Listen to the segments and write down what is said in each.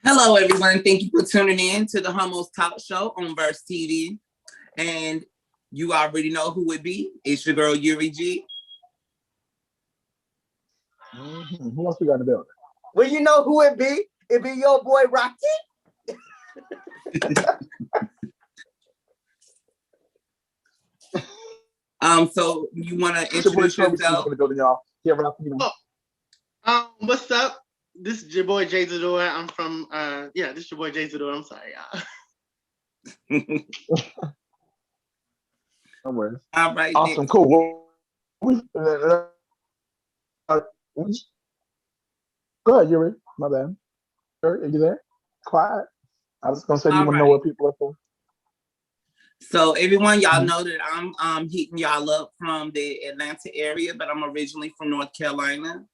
Hello, everyone. Thank you for tuning in to the Hummus Talk Show on Verse TV. And you already know who it be. It's your girl, Yuri G. Who else we got in the building? Well, you know who it be. It be your boy, Rocky. So you want to introduce yourself? What's up? This is your boy Jay Zador. I'm from this is your boy Jay Zador. I'm sorry, y'all. No worries. All right. Awesome, cool. Go ahead, Yuri. My bad. Are you there? Quiet. I was gonna say you want to know where people are from. So everyone, y'all know that I'm hitting y'all up from the Atlanta area, but I'm originally from North Carolina.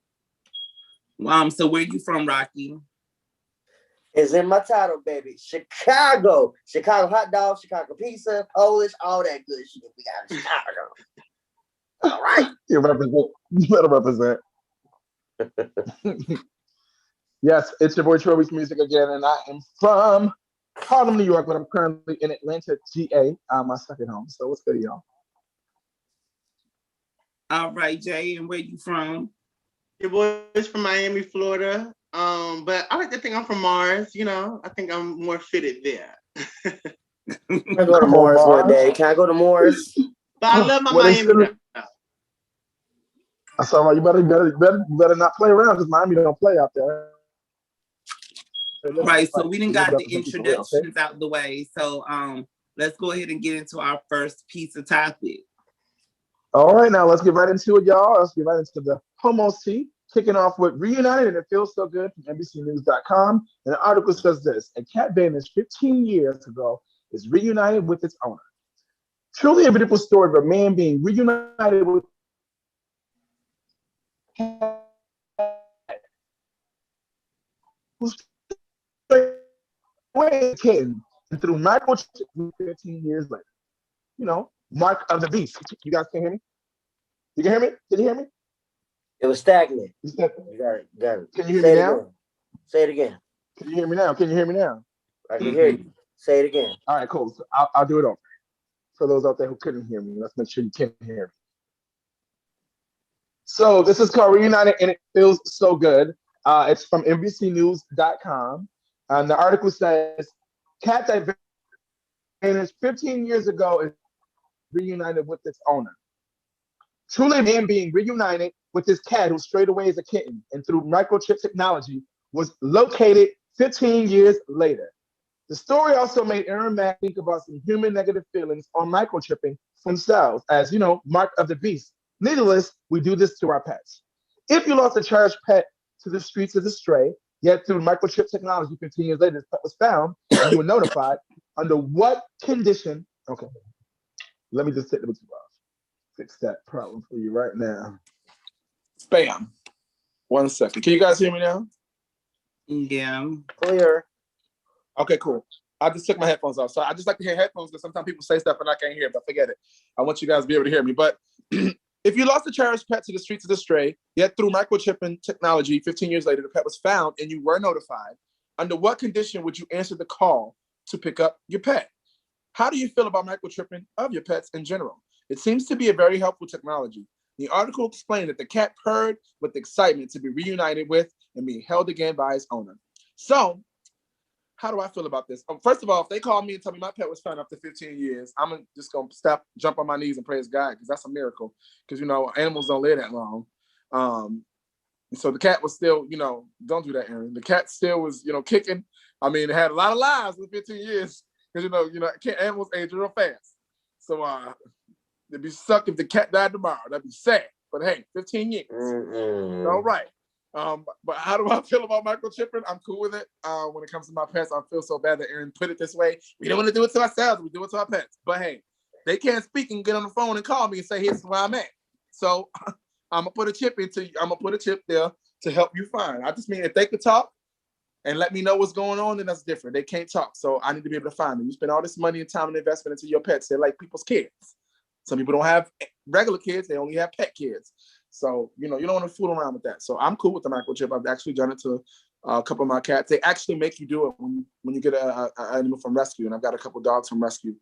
So where you from, Rocky? It's in my title, baby. Chicago. Chicago hot dogs, Chicago pizza, Polish, all that good shit we got in Chicago. All right. You better represent. Yes, it's your boy Troy's Music again, and I am from Harlem, New York, but I'm currently in Atlanta, GA, my second home. So what's good, y'all? All right, Jay, and where you from? Your boy is from Miami, Florida. But I like to think I'm from Mars. You know, I think I'm more fitted there. Can I go to Mars one day? Can I go to Mars? But I love my Miami. That's all right. You better not play around because Miami don't play out there. Right, so we didn't got the introductions out the way. So let's go ahead and get into our first piece of topic. All right, now let's get right into it, y'all. Let's get right into the Homos tea. Kicking off with Reunited, and it feels so good from NBCNews.com. And the article says this: a cat vanished 15 years ago is reunited with its owner. Truly a beautiful story of a man being reunited with who's away kitten and through microchips 15 years later. You know, mark of the beast. You guys can hear me? You can hear me? Can you hear me? It was stagnant. You got it. Can you hear me now? Say it again. Can you hear me now? Can you hear me now? I can hear you. Say it again. All right, cool. So I'll do it over. For those out there who couldn't hear me, let's make sure you can hear me. So this is called Reunited, and it feels so good. It's from NBCNews.com. And the article says, cat that vanished 15 years ago is reunited with its owner. Truly a man being reunited with his cat who strayed away as a kitten and through microchip technology was located 15 years later. The story also made Aaron Mack think about some human negative feelings on microchipping themselves as, you know, mark of the beast. Needless, we do this to our pets. If you lost a cherished pet to the streets as a stray, yet through microchip technology 15 years later, this pet was found and you were notified, under what condition? Okay, let me just take the two off. Fix that problem for you right now. Bam. 1 second. Can you guys hear me now? Yeah. Clear. Okay, cool. I just took my headphones off. So I just like to hear headphones because sometimes people say stuff and I can't hear it, but forget it. I want you guys to be able to hear me. But if you lost a cherished pet to the streets as a stray, yet through microchipping technology, 15 years later, the pet was found and you were notified, under what condition would you answer the call to pick up your pet? How do you feel about microchipping of your pets in general? It seems to be a very helpful technology. The article explained that the cat purred with excitement to be reunited with and being held again by its owner. So, how do I feel about this? First of all, if they call me and tell me my pet was found after 15 years, I'm just going to jump on my knees and praise God, because that's a miracle. Because, you know, animals don't live that long. So the cat was still, you know, don't do that, Aaron. The cat still was, you know, kicking. I mean, it had a lot of lives in 15 years. Because, animals age real fast. So, it'd be suck if the cat died tomorrow. That'd be sad. But hey, 15 years. All right. But how do I feel about microchipping? I'm cool with it. When it comes to my pets, I feel so bad that Aaron put it this way. We don't want to do it to ourselves. We do it to our pets. But hey, they can't speak and get on the phone and call me and say, here's where I'm at. So I'm gonna put a chip there to help you find. I just mean if they could talk and let me know what's going on, then that's different. They can't talk. So I need to be able to find them. You spend all this money and time and investment into your pets. They're like people's kids. Some people don't have regular kids. They only have pet kids. So, you don't want to fool around with that. So I'm cool with the microchip. I've actually done it to A couple of my cats, they actually make you do it when you get an animal from rescue. And I've got a couple dogs from rescue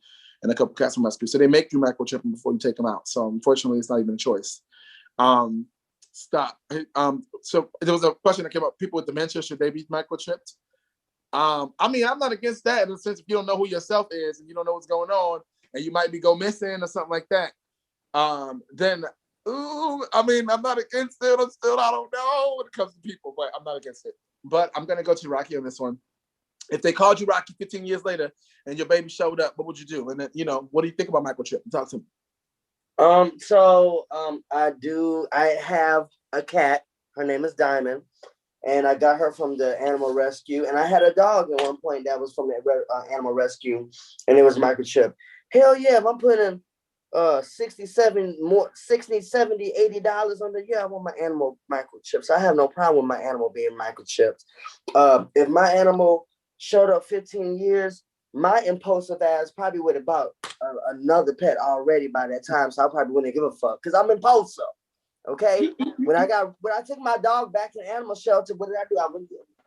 and a couple cats from rescue. So they make you microchip them before you take them out. So unfortunately, it's not even a choice. Stop. So there was a question that came up. People with dementia, should they be microchipped? I mean, I'm not against that in the sense if you don't know who yourself is and you don't know what's going on and you might be go missing or something like that. Then, I mean, I'm not against it. I don't know when it comes to people, but I'm not against it. But I'm going to go to Rocky on this one. If they called you Rocky 15 years later and your baby showed up, what would you do? And then, what do you think about microchip? Talk to me. I have a cat. Her name is Diamond. And I got her from the animal rescue. And I had a dog at one point that was from the animal rescue. And it was microchip. Hell yeah, if I'm putting $60, $70, $80 on the I want my animal microchips. I have no problem with my animal being microchipped. If my animal showed up 15 years, my impulsive ass probably would have bought another pet already by that time. So I probably wouldn't give a fuck because I'm impulsive. Okay. When I took my dog back to the animal shelter, what did I do? I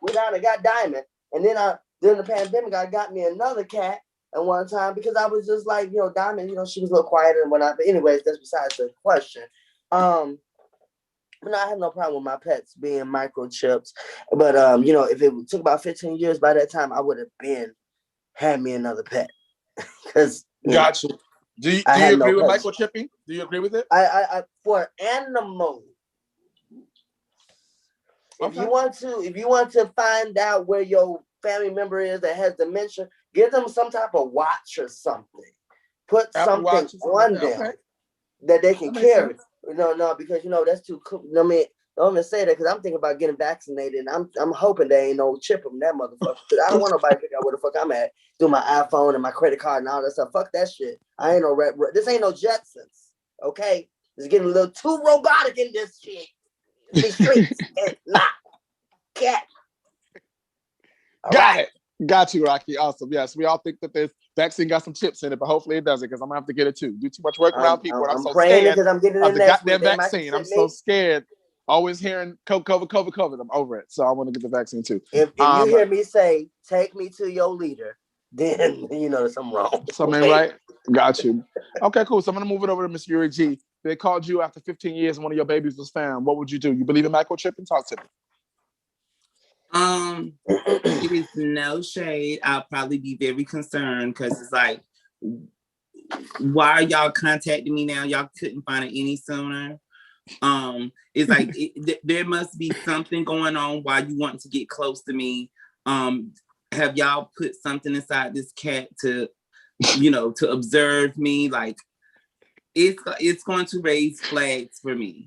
went down and got Diamond. And then during the pandemic, I got me another cat at one time because I was just like, Diamond, she was a little quieter and whatnot. But anyways, that's besides the question. But no, I have no problem with my pets being microchips. But if it took about 15 years, by that time I would have had me another pet. Because Gotcha. Do you agree with microchipping? Do you agree with it? I for animals. Okay. If you want to find out where your family member is that has dementia, give them some type of watch or something. Put something on them that they can carry. No, because that's too cool. I mean, don't even say that because I'm thinking about getting vaccinated, and I'm hoping they ain't no chip them that motherfucker. I don't want nobody to figure out where the fuck I'm at through my iPhone and my credit card and all that stuff. Fuck that shit. I ain't no this ain't no Jetsons. Okay, it's getting a little too robotic in this shit. These streets and not cat. Got you, Rocky. Awesome. Yes, we all think that this vaccine got some chips in it, but hopefully it doesn't because I'm gonna have to get it too. Do too much work around people. I'm so scared because I'm getting of the goddamn vaccine. I'm so scared. Always hearing COVID. I'm over it. So I want to get the vaccine too. If you hear me say, take me to your leader, then there's something wrong. Something right? Got you. Okay, cool. So I'm going to move it over to Miss Yuri G. They called you after 15 years and one of your babies was found. What would you do? You believe in microchipping? Talk to me. It is no shade. I'll probably be very concerned because it's like, why are y'all contacting me now? Y'all couldn't find it any sooner. It's like there must be something going on why you want to get close to me. Have y'all put something inside this cat to observe me? Like it's going to raise flags for me.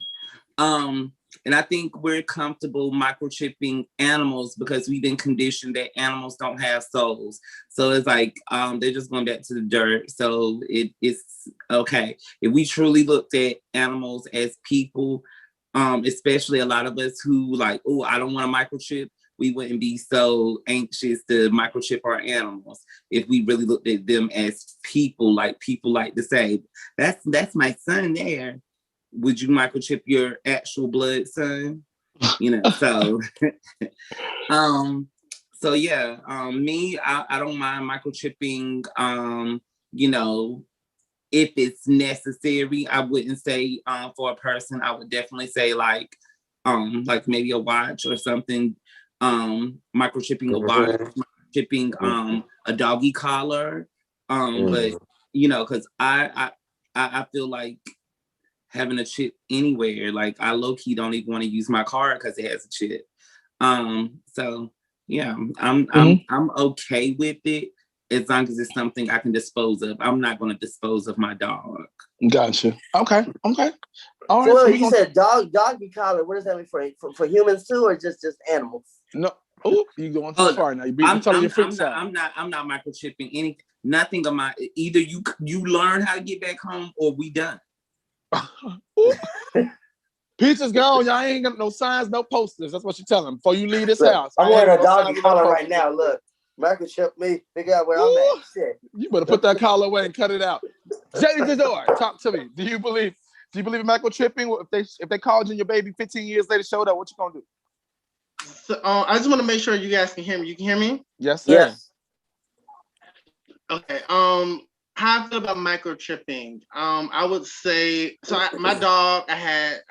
And I think we're comfortable microchipping animals because we've been conditioned that animals don't have souls. So it's like they're just going back to the dirt. So it's okay. If we truly looked at animals as people, especially a lot of us who like, oh, I don't want a microchip, we wouldn't be so anxious to microchip our animals if we really looked at them as people like to say, that's my son there. Would you microchip your actual blood son? So so yeah, me, I don't mind microchipping, if it's necessary. I wouldn't say for a person, I would definitely say like maybe a watch or something, microchipping a watch, microchipping a doggy collar. But because I feel like having a chip anywhere, like I low-key don't even want to use my card because it has a chip. So yeah, I'm okay with it as long as it's something I can dispose of. I'm not going to dispose of my dog. Gotcha. Okay. All right. So you said doggy collar. What does that mean for humans too, or just animals? No. Oh, you going too far now. I'm not microchipping anything. Nothing of my. Either you learn how to get back home, or we done. Pizza's gone. Y'all ain't got no signs, no posters. That's what you tell them before you leave this house. I'm wearing a doggy collar right now. Look, microchip me. Figure out where I'm at. Shit. You better put that collar away and cut it out. Jenny Zador, talk to me. Do you believe in microchipping? If they called you and your baby 15 years later showed up, what you gonna do? So I just want to make sure you guys can hear me. You can hear me? Yes, sir. Yes. Okay. How I feel about microchipping? I would say so. My dog, I had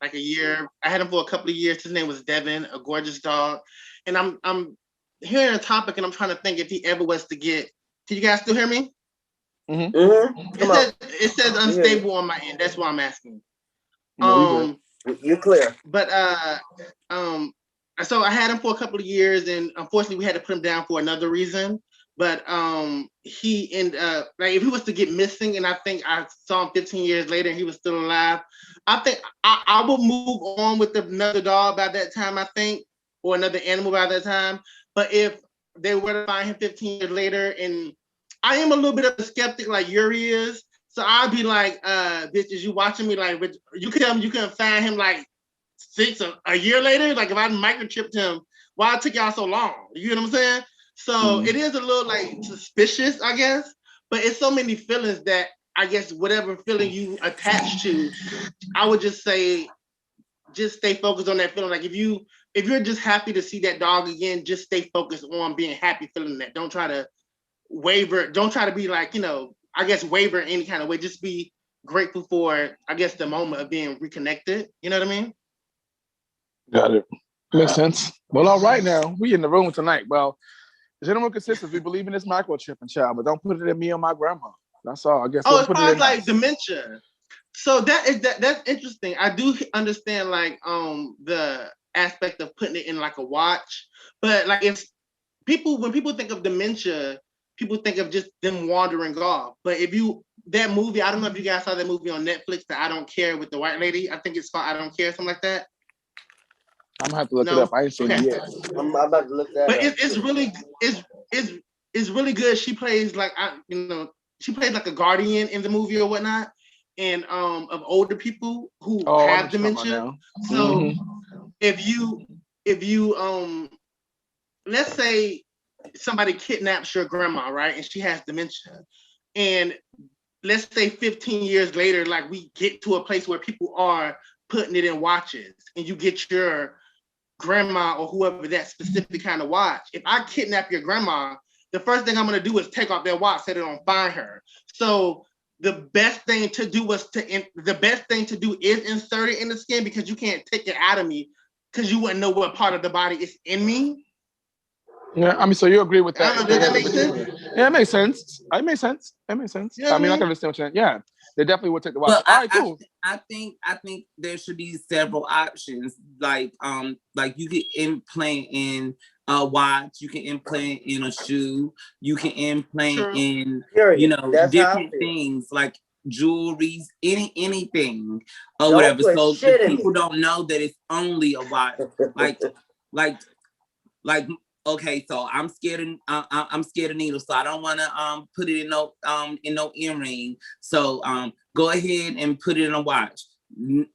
like a year. I had him for a couple of years. His name was Devin, a gorgeous dog. And I'm hearing a topic, and I'm trying to think if he ever was to get. Can you guys still hear me? Mm-hmm. It says unstable on my end. That's why I'm asking. No, you're clear. But so I had him for a couple of years, and unfortunately, we had to put him down for another reason. But he ended up like if he was to get missing, and I think I saw him 15 years later, and he was still alive. I think I would move on with another dog by that time. I think, or another animal by that time. But if they were to find him 15 years later, and I am a little bit of a skeptic, like Yuri is. So I'd be like, bitches, you watching me like, you tell me you couldn't find him like a year later? Like if I microchipped him, why it took y'all so long? You know what I'm saying? So it is a little like suspicious, I guess, but it's so many feelings that I guess whatever feeling you attach to, I would just say, just stay focused on that feeling. Like if you're just happy to see that dog again, just stay focused on being happy feeling that. Don't try to waver. Don't try to be like, I guess waver in any kind of way. Just be grateful for, I guess, the moment of being reconnected. You know what I mean? Got it. Makes sense. Well, all right now. We in the room tonight. Well, general consensus, we believe in this microchipping, child, but don't put it in me or my grandma. That's all. I guess as put far it as in like us. dementia. So that's interesting. I do understand like the aspect of putting it in like a watch, but like when people think of dementia, people think of just them wandering off. But that movie, I don't know if you guys saw that movie on Netflix, the I Don't Care with the white lady. I think it's called I Don't Care, something like that. I'm gonna have to look it up. I ain't seen it yet. I'm about to look that but up. It's really good. She plays like she plays like a guardian in the movie or whatnot, and of older people who have dementia. So if you let's say somebody kidnaps your grandma, right, and she has dementia, and let's say 15 years later, like we get to a place where people are putting it in watches, and you get your grandma or whoever that specific kind of watch. If I kidnap your grandma, the first thing I'm gonna do is take off that watch, set it on find her. So the best thing to do is insert it in the skin, because you can't take it out of me because you wouldn't know what part of the body is in me. Yeah, I mean, so you agree with that? Does that make sense? Yeah, it makes sense. It makes sense. You know I mean, I I can understand what you're saying. Yeah, they definitely would take the watch. But All right, cool. I think there should be several options. Like you can implant in a watch, you can implant in a shoe, you can implant in different things like jewelries, anything or whatever. So the people don't know that it's only a watch. like okay, so I'm scared of needles, so I don't want to put it in no earring. So go ahead and put it in a watch.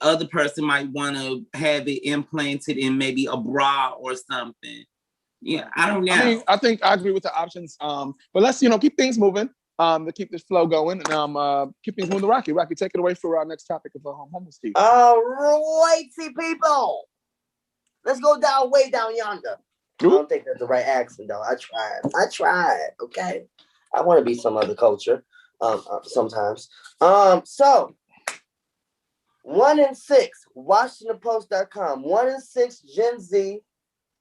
Other person might want to have it implanted in maybe a bra or something. Yeah, I don't know. I mean, I think I agree with the options. But let's keep things moving. To keep this flow going, and keep things moving. Rocky, take it away for our next topic of honesty. All right, people, let's go way down yonder. I don't think that's the right accent, though. I tried. Okay, I want to be some other culture. Sometimes. So 1 in 6, WashingtonPost.com. 1 in 6 Gen Z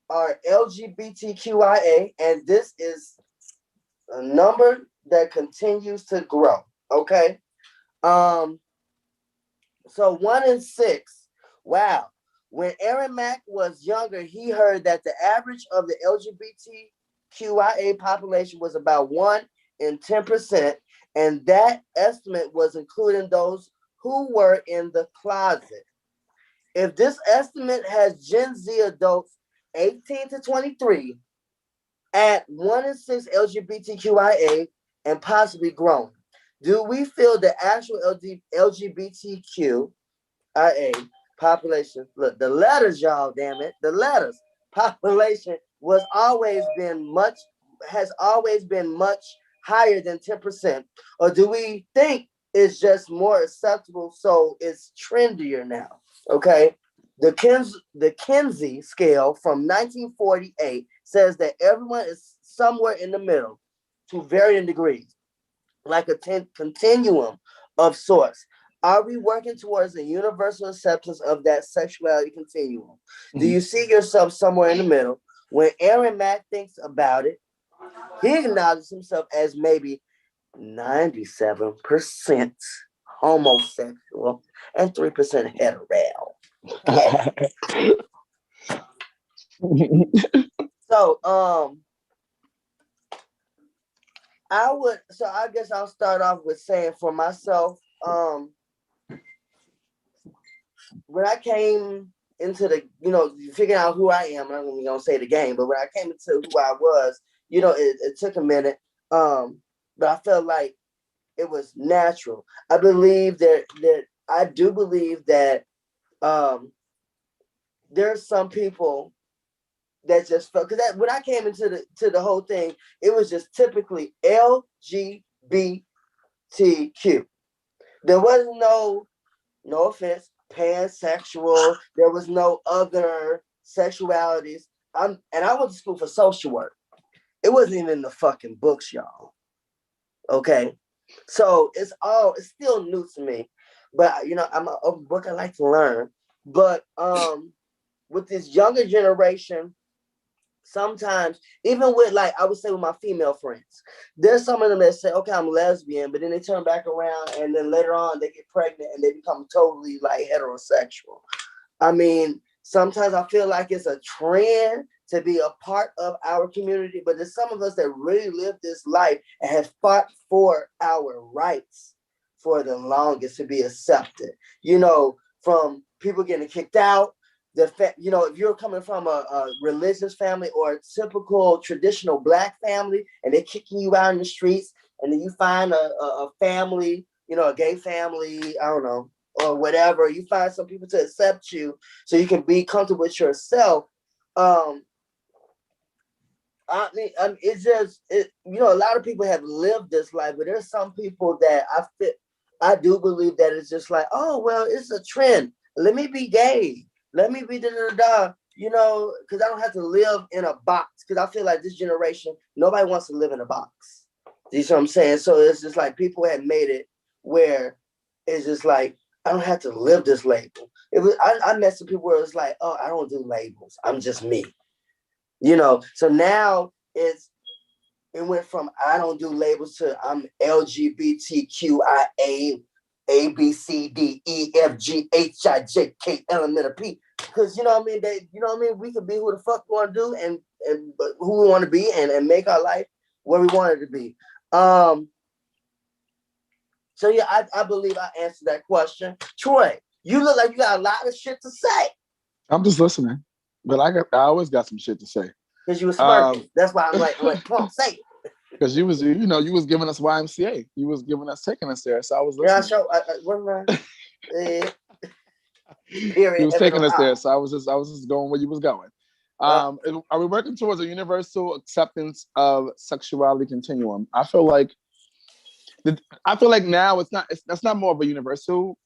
are LGBTQIA, and this is a number that continues to grow. Okay. So 1 in 6. Wow. When Aaron Mack was younger, he heard that the average of the LGBTQIA population was about 1 in 10%, and that estimate was including those who were in the closet. If this estimate has Gen Z adults 18 to 23 at 1 in 6 LGBTQIA and possibly growing, do we feel the actual LGBTQIA population, look, the letters, y'all, damn it, the letters, population has always been much higher than 10%, or do we think it's just more acceptable, so it's trendier now? Okay, The Kinsey scale from 1948 says that everyone is somewhere in the middle to varying degrees, like a continuum of sorts. Are we working towards a universal acceptance of that sexuality continuum? Mm-hmm. Do you see yourself somewhere in the middle? When Aaron Mack thinks about it, he acknowledges himself as maybe 97% homosexual and 3% hetero. Yeah. So, I guess I'll start off with saying for myself, when I came into the, figuring out who I am, I'm not even gonna say the game, but when I came into who I was, it took a minute. But I felt like it was natural. I believe I do believe that there's some people that just felt, because when I came into the whole thing, it was just typically LGBTQ. There was no offense, pansexual. There was no other sexualities. And I went to school for social work. It wasn't even in the fucking books, y'all. Okay, so it's still new to me, but I'm a book I like to learn. But with this younger generation, sometimes even with, like, I would say with my female friends, there's some of them that say, okay, I'm lesbian, but then they turn back around and then later on they get pregnant and they become totally like heterosexual. I mean, sometimes I feel like it's a trend to be a part of our community, but there's some of us that really live this life and have fought for our rights for the longest to be accepted. From people getting kicked out, if you're coming from a religious family or a typical traditional Black family and they're kicking you out in the streets, and then you find a family, a gay family, I don't know, or whatever, you find some people to accept you so you can be comfortable with yourself. It's just, a lot of people have lived this life, but there's some people that I do believe that it's just like, oh, well, it's a trend. Let me be gay. Let me be because I don't have to live in a box. Because I feel like this generation, nobody wants to live in a box. Do you see what I'm saying? So it's just like people have made it where it's just like, I don't have to live this label. I met some people where it's like, oh, I don't do labels. I'm just me. So now it went from I don't do labels to I'm LGBTQIA ABCDEFGHIJK Because we can be who the fuck we want to do and who we want to be and make our life where we want it to be. So yeah, I believe I answered that question. Troy, you look like you got a lot of shit to say. I'm just listening, but I always got some shit to say. Because you were smirking. That's why I'm like, come on, say it. Because you was giving us YMCA. You was taking us there. So I was listening. Yeah, what am I? You was taking us there. So I was just going where you was going. Are we working towards a universal acceptance of sexuality continuum? I feel like now that's not more of a universal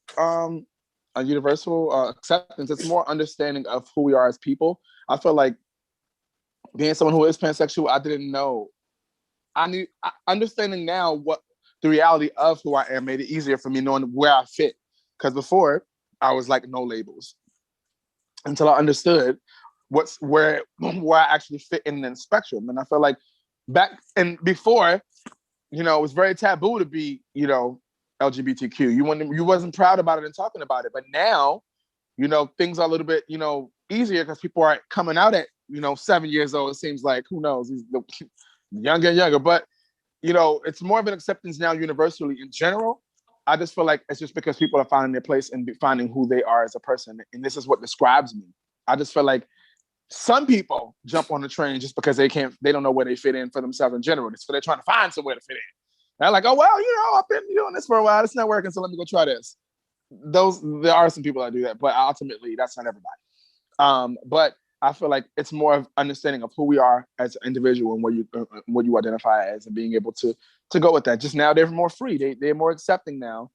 acceptance. It's more understanding of who we are as people. I feel like being someone who is pansexual, I didn't know. Understanding now what the reality of who I am made it easier for me knowing where I fit. Because before I was like no labels until I understood where I actually fit in the spectrum. And I feel like before, it was very taboo to be, LGBTQ. You wasn't proud about it and talking about it. But now, things are a little bit, easier because people are coming out at, 7 years old. It seems like, who knows, younger and younger. But, it's more of an acceptance now universally in general. I just feel like it's just because people are finding their place and finding who they are as a person. And this is what describes me. I just feel like some people jump on the train just because they don't know where they fit in for themselves in general. So they're trying to find somewhere to fit in. And they're like, oh, well, I've been doing this for a while. It's not working. So let me go try this. There are some people that do that, but ultimately that's not everybody. But I feel like it's more of understanding of who we are as an individual and what you identify as, and being able to go with that. Just now they're more free. They're more accepting now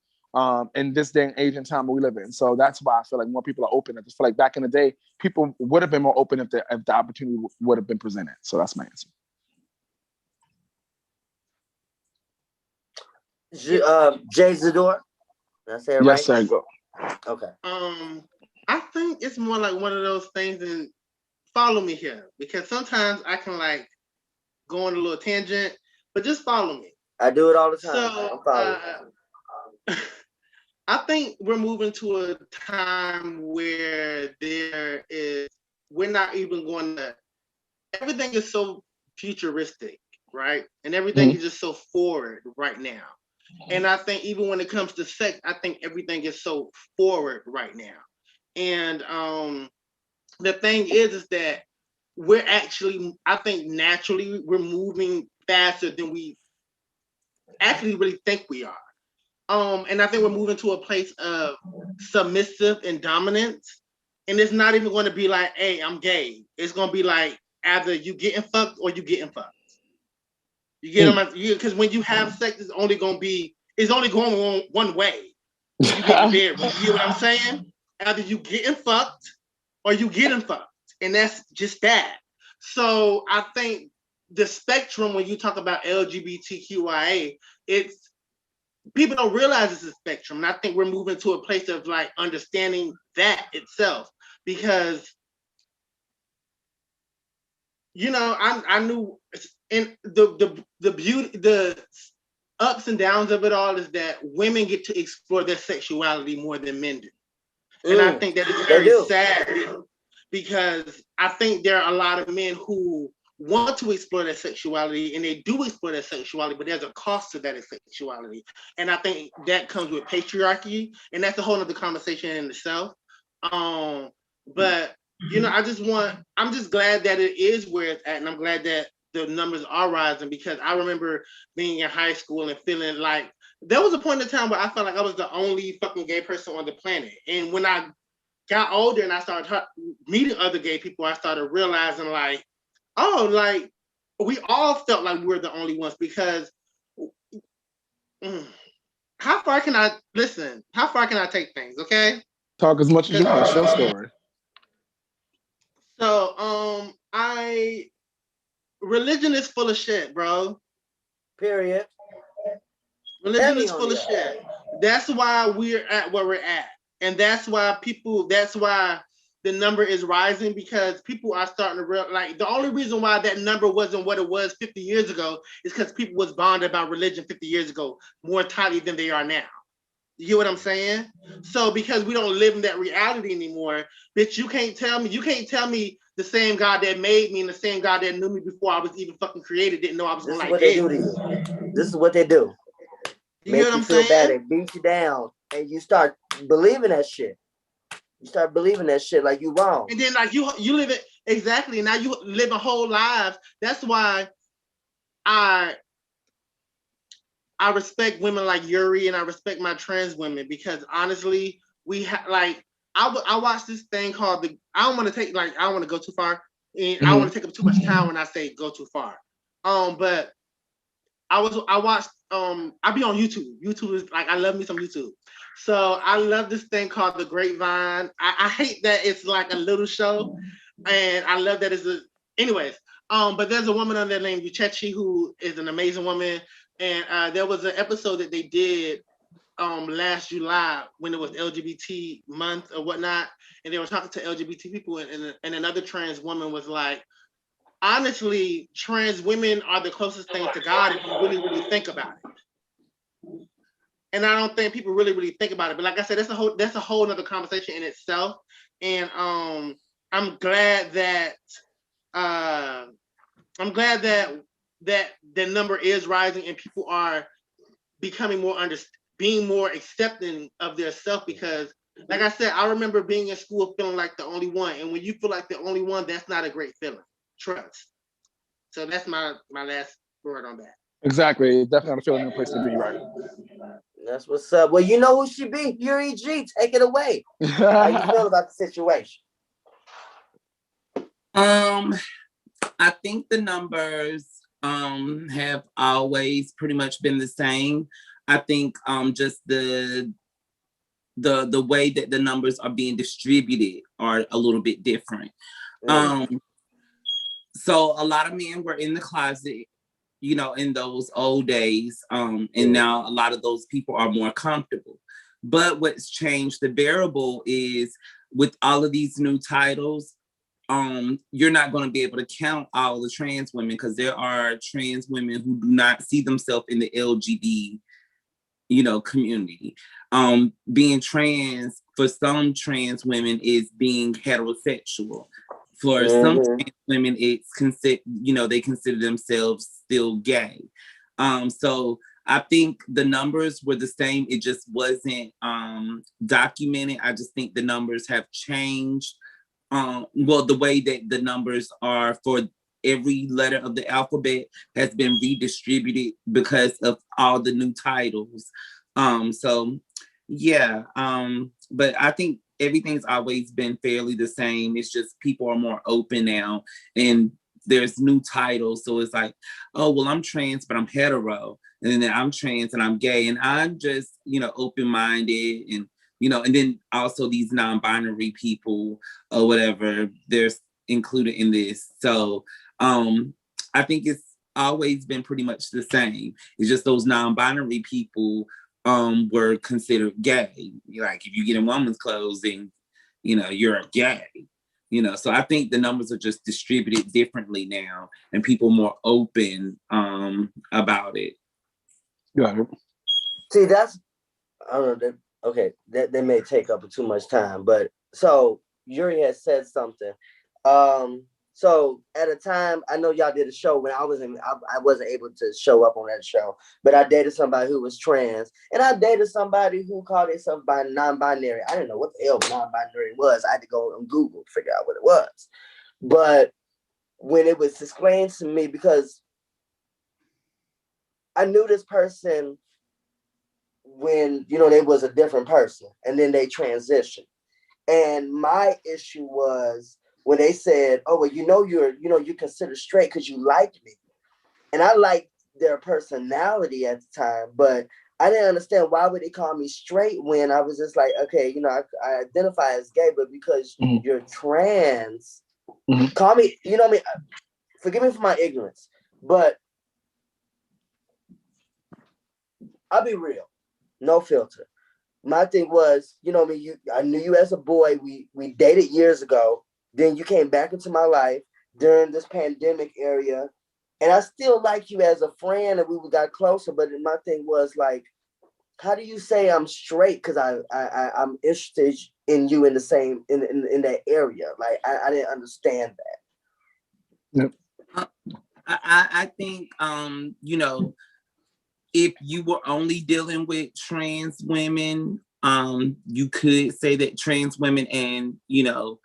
in this day and age and time we live in. So that's why I feel like more people are open. I just feel like back in the day, people would have been more open if the opportunity would have been presented. So that's my answer. Jay Zador. Did I say it right? Yes, sir. Go. Okay. I think it's more like one of those things, and follow me here, because sometimes I can like go on a little tangent, but just follow me. I do it all the time. So I think we're moving to a time where we're not even going to, everything is so futuristic, right? And everything is just so forward right now. And I think even when it comes to sex, I think everything is so forward right now. And the thing is that we're actually, I think naturally we're moving faster than we actually really think we are. And I think we're moving to a place of submissive and dominance. And it's not even going to be like, hey, I'm gay. It's going to be like, either you getting fucked or you getting fucked. You get them? Because when you have sex, it's only going on one way. You get married. You know what I'm saying? Either you getting fucked or you getting fucked. And that's just that. So I think the spectrum, when you talk about LGBTQIA, it's, people don't realize it's a spectrum. And I think we're moving to a place of like understanding that itself, because, you know, I knew, and the beauty, the ups and downs of it all is that women get to explore their sexuality more than men do. And I think that is very sad, because I think there are a lot of men who want to explore their sexuality, and they do explore their sexuality, but there's a cost to that sexuality. And I think that comes with patriarchy, and that's a whole other conversation in itself. But you know, I'm just glad that it is where it's at, and I'm glad that the numbers are rising, because I remember being in high school and feeling like there was a point in time where I felt like I was the only fucking gay person on the planet. And when I got older and I started meeting other gay people, I started realizing like, oh, like we all felt like we were the only ones, because how far can I take things? Okay. Talk as much as you want. Show story. So, religion is full of shit, bro. Period. Religion is full of shit. That's why we're at where we're at. And that's why the number is rising, because people are starting to realize, like, the only reason why that number wasn't what it was 50 years ago is because people was bonded about religion 50 years ago more tightly than they are now. You get what I'm saying? So because we don't live in that reality anymore, bitch, you can't tell me the same God that made me and the same God that knew me before I was even fucking created didn't know I was going to like gay. This is what they do. You get what I'm saying? Bad, they beat you down, and you start believing that shit. You start believing that shit like you wrong. And then like you live it exactly. Now you live a whole lives. That's why I respect women like Yuri, and I respect my trans women, because honestly, I watched this thing called I don't want to go too far, and I don't want to take up too much time when I say go too far. But I watched I be on YouTube. YouTube is like, I love me some YouTube. So I love this thing called The Grapevine. I hate that it's like a little show, and I love that anyways. But there's a woman on there named Uchechi who is an amazing woman. And there was an episode that they did last July when it was LGBT month or whatnot, and they were talking to LGBT people, and another trans woman was like, honestly, trans women are the closest thing to God if you really, really think about it. And I don't think people really, really think about it. But like I said, that's a whole other conversation in itself. And I'm glad that that the number is rising and people are becoming being more accepting of their self, because like I said, I remember being in school feeling like the only one. And when you feel like the only one, that's not a great feeling. Trust. So that's my last word on that. Exactly. Definitely not a feeling in a place to be, right? That's what's up. Well, you know who she be? Yuri G. Take it away. How you feel about the situation? I think the numbers have always pretty much been the same. I think just the the way that the numbers are being distributed are a little bit different. So a lot of men were in the closet, you know, in those old days. And now a lot of those people are more comfortable. But what's changed the variable is with all of these new titles, you're not going to be able to count all the trans women because there are trans women who do not see themselves in the LGBT, you know, community. Being trans for some trans women is being heterosexual. For some trans women, it's you know, they consider themselves still gay. So I think the numbers were the same. It just wasn't documented. I just think the numbers have changed. Well, the way that the numbers are for every letter of the alphabet has been redistributed because of all the new titles. So yeah, but I think everything's always been fairly the same. It's just people are more open now and there's new titles. So it's like, oh, well, I'm trans, but I'm hetero. And then I'm trans and I'm gay. And I'm just, you know, open-minded and, you know, and then also these non-binary people or whatever, they're included in this. So I think it's always been pretty much the same. It's just those non-binary people were considered gay. Like if you get in woman's clothes, then, you know, you're a gay. You know, so I think the numbers are just distributed differently now and people more open about it. Got it. See, that's, I don't know, okay, that may take up too much time, but so Yuri has said something. So at a time, I know y'all did a show when I wasn't able to show up on that show, but I dated somebody who was trans, and I dated somebody who called themselves non-binary. I didn't know what the hell non-binary was. I had to go on Google to figure out what it was. But when it was explained to me, because I knew this person when, you know, they was a different person, and then they transitioned. And my issue was when they said, "Oh, well, you're considered straight because you like me," and I liked their personality at the time, but I didn't understand why would they call me straight when I was just like, okay, you know, I identify as gay, but because you're trans, call me, you know what I mean? Forgive me for my ignorance, but I'll be real, no filter. My thing was, you know what I mean, I knew you as a boy. We dated years ago. Then you came back into my life during this pandemic area. And I still like you as a friend and we got closer. But my thing was like, how do you say I'm straight? Because I'm interested in you in the same, in that area. Like, I didn't understand that. Yep. I think, you know, if you were only dealing with trans women, you could say that trans women and, you know,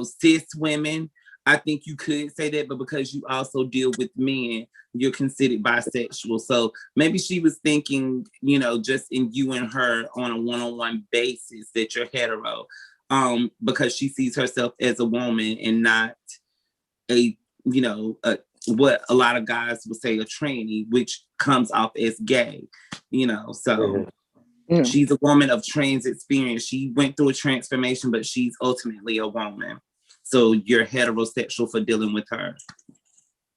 cis women, I think you could say that, but because you also deal with men, you're considered bisexual. So maybe she was thinking, you know, just in you and her on a one-on-one basis that you're hetero, because she sees herself as a woman and not a, you know, what a lot of guys would say a tranny, which comes off as gay, you know. So she's a woman of trans experience. She went through a transformation, but she's ultimately a woman. So you're heterosexual for dealing with her,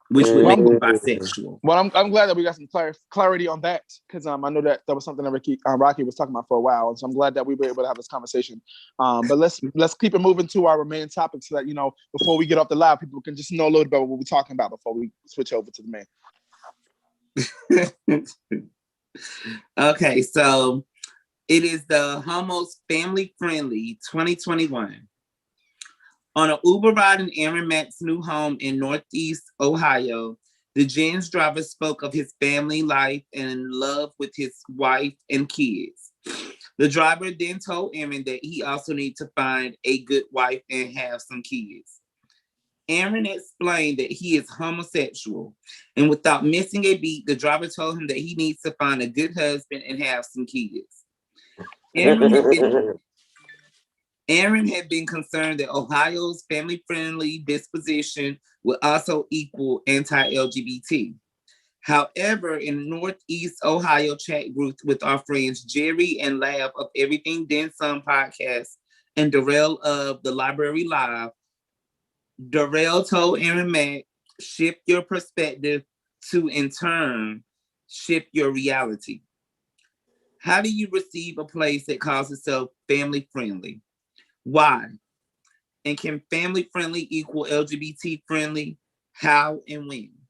which would make you bisexual. Well, I'm glad that we got some clarity on that, because I know that was something that Rocky was talking about for a while, and so I'm glad that we were able to have this conversation. But let's keep it moving to our main topic, so that, you know, before we get off the live, people can just know a little bit about what we're talking about before we switch over to the main. Okay, so it is the Homos Family Friendly 2021. On an Uber ride in Aaron Mack's new home in Northeast Ohio, the Jens driver spoke of his family life and love with his wife and kids. The driver then told Aaron that he also needs to find a good wife and have some kids. Aaron explained that he is homosexual, and without missing a beat, the driver told him that he needs to find a good husband and have some kids. Aaron had been concerned that Ohio's family-friendly disposition would also equal anti-LGBT. However, in Northeast Ohio chat group with our friends Jerry and Lab of Everything Then Some podcast and Darrell of the Library Live, Darrell told Aaron Mack, shift your perspective to in turn shift your reality. How do you receive a place that calls itself family friendly? Why? And can family friendly equal LGBT friendly? How and when?